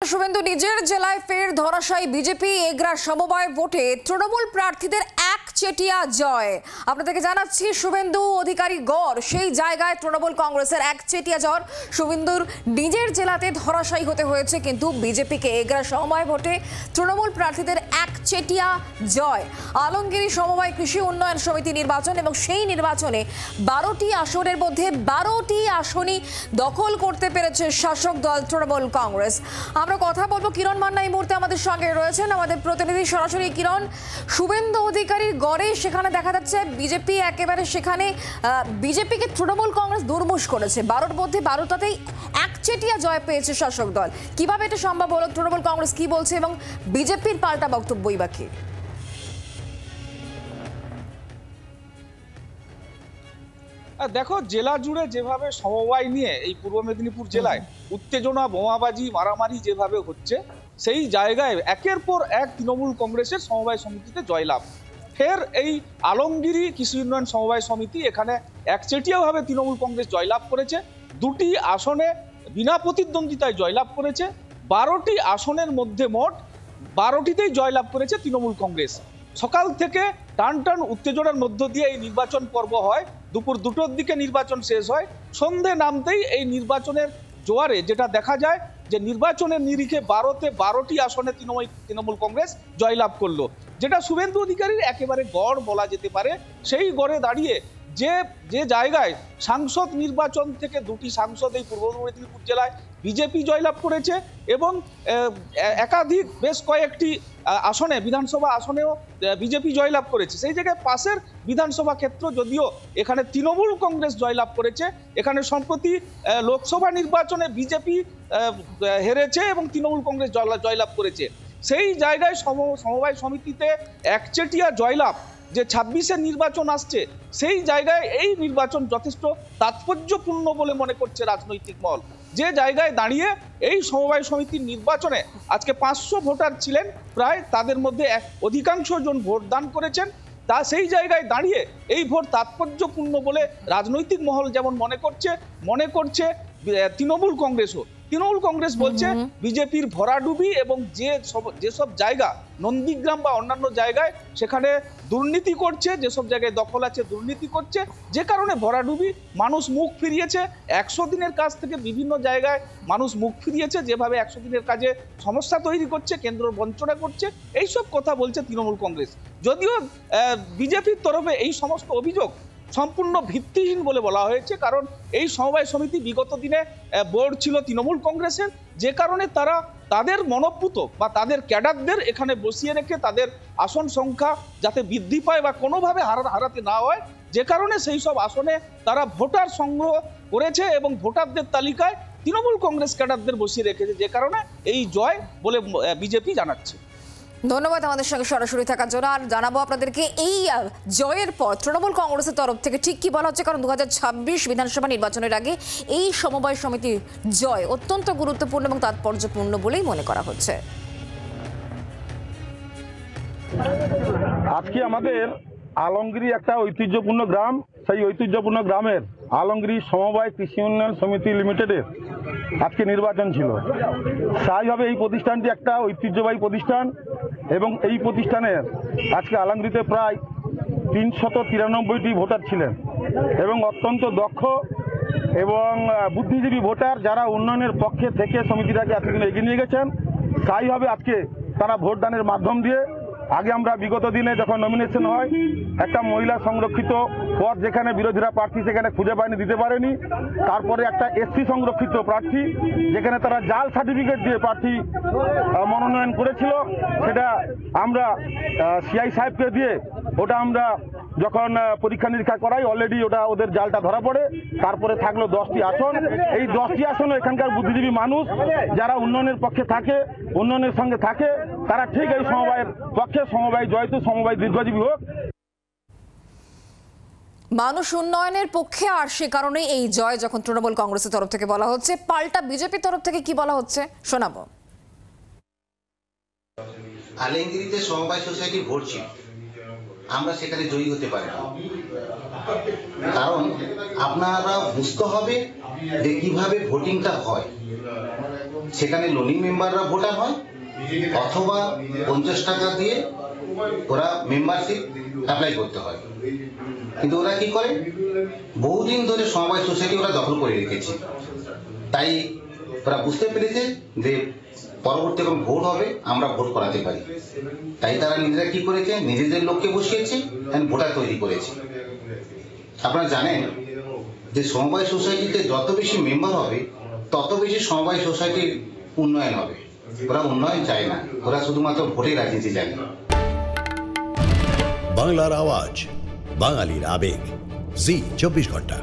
শুভেন্দু নিজের জেলায় ফের ধরাশায়ী বিজেপি এগরা সমবায় ভোটে তৃণমূল প্রার্থীদের একচেটিয়া জয়। আপনাদেরকে জানাচ্ছি শুভেন্দু অধিকারী গড় সেই জায়গায় তৃণমূল কংগ্রেসের একচেটিয়া জয়। শুভেন্দুর নিজের জেলাতে ধরাশায়ী হতে হয়েছে, কিন্তু বিজেপিকে এগরা সমবায় ভোটে তৃণমূল প্রার্থীদের একচেটিয়া জয়। আলমগিরি সমবায় কৃষি উন্নয়ন সমিতি নির্বাচন এবং সেই নির্বাচনে 12টি আসনের মধ্যে 12টি আসনই দখল করতে পেরেছে শাসক দল তৃণমূল কংগ্রেস। আমরা কথা বলবো কিরণ মান্না এই মুহূর্তে আমাদের সঙ্গে রয়েছেন, আমাদের প্রতিনিধি সরাসরি। কিরণ, শুভেন্দু অধিকারীর গড়ে সেখানে দেখা যাচ্ছে বিজেপি একেবারে সেখানে বিজেপিকে তৃণমূল কংগ্রেস দুর্মুষ করেছে। 12র মধ্যে 12টাতেই একচেটিয়া জয় পেয়েছে শাসক দল। কিভাবে এটা সম্ভব হলো? তৃণমূল কংগ্রেস কি বলছে এবং বিজেপির পাল্টা বক্তব্যই বাকি? দেখো, জেলা জুড়ে যেভাবে সমবায় নিয়ে এই পূর্ব মেদিনীপুর জেলায় উত্তেজনা, বোমাবাজি, মারামারি যেভাবে হচ্ছে, সেই জায়গায় একের পর এক তৃণমূল কংগ্রেসের সমবায় সমিতিতে জয়লাভ। ফের এই আলমগিরি কৃষি উন্নয়ন সমবায় সমিতি এখানে একচেটিয়াভাবে তৃণমূল কংগ্রেস জয়লাভ করেছে। 2টি আসনে বিনা প্রতিদ্বন্দ্বিতায় জয়লাভ করেছে। 12টি আসনের মধ্যে মোট 12টিতেই জয়লাভ করেছে তৃণমূল কংগ্রেস। সকাল থেকে টান টান উত্তেজনার মধ্য দিয়ে এই নির্বাচন পর্ব হয়। দুপুর 2টোর দিকে নির্বাচন শেষ হয়। সন্ধে নামতেই এই নির্বাচনের জোয়ারে যেটা দেখা যায় যে নির্বাচনের নিরিখে 12তে 12টি আসনে তৃণমূল কংগ্রেস জয়লাভ করলো, যেটা শুভেন্দু অধিকারীর একেবারে গড় বলা যেতে পারে। সেই গড়ে দাঁড়িয়ে যে জায়গায় সাংসদ নির্বাচন থেকে 2টি সাংসদ এই পূর্ব মেদিনীপুর জেলায় বিজেপি জয়লাভ করেছে এবং একাধিক বেশ কয়েকটি আসনে বিধানসভা আসনেও বিজেপি জয়লাভ করেছে, সেই জায়গায় পাশের বিধানসভা ক্ষেত্র যদিও এখানে তৃণমূল কংগ্রেস জয়লাভ করেছে। এখানে সম্প্রতি লোকসভা নির্বাচনে বিজেপি হেরেছে এবং তৃণমূল কংগ্রেস জয়লাভ করেছে। সেই জায়গায় সমবায় সমিতিতে একচেটিয়া জয়লাভ, যে 26-এর নির্বাচন আসছে, সেই জায়গায় এই নির্বাচন যথেষ্ট তাৎপর্যপূর্ণ বলে মনে করছে রাজনৈতিক মহল। যে জায়গায় দাঁড়িয়ে এই সমবায় সমিতির নির্বাচনে আজকে 500 ভোটার ছিলেন প্রায়, তাদের মধ্যে অধিকাংশ জন ভোট দান করেছেন। তা সেই জায়গায় দাঁড়িয়ে এই ভোট তাৎপর্যপূর্ণ বলে রাজনৈতিক মহল যেমন মনে করছে তৃণমূল কংগ্রেসও। তৃণমূল কংগ্রেস বলছে বিজেপির ভরাডুবি এবং যেসব জায়গা নন্দীগ্রাম বা অন্যান্য জায়গায় সেখানে দুর্নীতি করছে, যেসব জায়গায় দখল আছে দুর্নীতি করছে, যে কারণে ভরাডুবি, মানুষ মুখ ফিরিয়েছে। 100 দিনের কাজ থেকে বিভিন্ন জায়গায় মানুষ মুখ ফিরিয়েছে, যেভাবে 100 দিনের কাজে সমস্যা তৈরি করছে, কেন্দ্র বঞ্চনা করছে, এইসব কথা বলছে তৃণমূল কংগ্রেস। যদিও বিজেপির তরফে এই সমস্ত অভিযোগ সম্পূর্ণ ভিত্তিহীন বলে বলা হয়েছে, কারণ এই সমবায় সমিতি বিগত দিনে বোর্ড ছিল তৃণমূল কংগ্রেসের, যে কারণে তারা তাদের মনোপুত বা তাদের ক্যাডারদের এখানে বসিয়ে রেখে তাদের আসন সংখ্যা যাতে বৃদ্ধি পায় বা কোনোভাবে হারাতে না হয়, যে কারণে সেই সব আসনে তারা ভোটার সংগ্রহ করেছে এবং ভোটারদের তালিকায় তৃণমূল কংগ্রেস ক্যাডারদের বসিয়ে রেখেছে, যে কারণে এই জয় বলে বিজেপি জানাচ্ছে। ধন্যবাদ আমাদের সঙ্গে সরাসরি থাকার জন্য। আর জানাবো আপনাদেরকে এই জয়ের পর তৃণমূল কংগ্রেসের তরফ থেকে ঠিক কি বলা হচ্ছে, কারণ 2026 বিধানসভা নির্বাচনের আগে এই সমবায় সমিতির জয় অত্যন্ত গুরুত্বপূর্ণ এবং তাৎপর্যপূর্ণ বলেই মনে করা হচ্ছে। আজকে আমাদের আলমগিরি একটা ঐতিহ্যপূর্ণ গ্রাম, সেই ঐতিহ্যপূর্ণ গ্রামের আলমগিরি সমবায় কৃষি উন্নয়ন সমিতি লিমিটেডের আজকে নির্বাচন ছিল। স্থায়ীভাবে এই প্রতিষ্ঠানটি একটা ঐতিহ্যবাহী প্রতিষ্ঠান এবং এই প্রতিষ্ঠানের আজকে আলমগিরিতে প্রায় 393টি ভোটার ছিলেন এবং অত্যন্ত দক্ষ এবং বুদ্ধিজীবী ভোটার, যারা উন্নয়নের পক্ষে থেকে সমিতিটাকে এতদিন এগিয়ে নিয়ে গেছেন। স্থায়ীভাবে আজকে তারা ভোটদানের মাধ্যম দিয়ে, আগে আমরা বিগত দিনে যখন নমিনেশন হয় একটা মহিলা সংরক্ষিত পদ যেখানে বিরোধীরা প্রার্থী সেখানে খুঁজে পায়নি, দিতে পারেনি, তারপরে একটা এসসি সংরক্ষিত প্রার্থী যেখানে তারা জাল সার্টিফিকেট দিয়ে প্রার্থী মনোনয়ন করেছিল, সেটা আমরা সিআই সাহেবকে দিয়ে ওটা আমরা যখন পরীক্ষা নিরীক্ষা করাই অলরেডি ওটা ওদের জালটা ধরা পড়ে। তারপরে থাকলো 10টি আসন। এই 10টি আসনে এখানকার বুদ্ধিজীবী মানুষ যারা উন্নয়নের পক্ষে থাকে, উন্নয়নের সঙ্গে থাকে, তারা ঠিক এই সমবায়ের পক্ষে। সমবায় জয়তু, সমবায় দীর্ঘজীবী হোক। মানুষ উন্নয়নের পক্ষে, আর সে কারণে এই জয় যখন তৃণমূল কংগ্রেসের তরফ থেকে বলা হচ্ছে, পাল্টা বিজেপির তরফ থেকে কি বলা হচ্ছে শোনাবো। আলমগিরিতে সমবায় সোসাইটি ভোট ছিল, আমরা সেখানে জয়ী হতে পারি না, কারণ আপনারা বুঝতে হবে যে কিভাবে ভোটিংটা হয়। সেখানে লোনি মেম্বাররা ভোটার হয় অথবা 50 টাকা দিয়ে ওরা মেম্বারশিপ অ্যাপ্লাই করতে হয়। কিন্তু ওরা কি করে, বহুদিন ধরে সমবায় সোসাইটি ওরা দখল করে রেখেছে। তাই ওরা বুঝতে পেরেছে যে পরবর্তী যখন ভোট হবে আমরা ভোট করাতে পারি, তাই তারা নিজেরা কি করেছে, নিজেদের লোককে বসিয়েছে, ভোটার তৈরি করেছে। আপনারা জানেন যে সমবায় সোসাইটিতে যত বেশি মেম্বার হবে তত বেশি সমবায় সোসাইটির উন্নয়ন হবে। ওরা উন্নয়ন চায় না, ওরা শুধুমাত্র ভোটের রাজনীতি চায় না। বাংলার আওয়াজ, বাঙালির আবেগ, জি 24 ঘন্টা।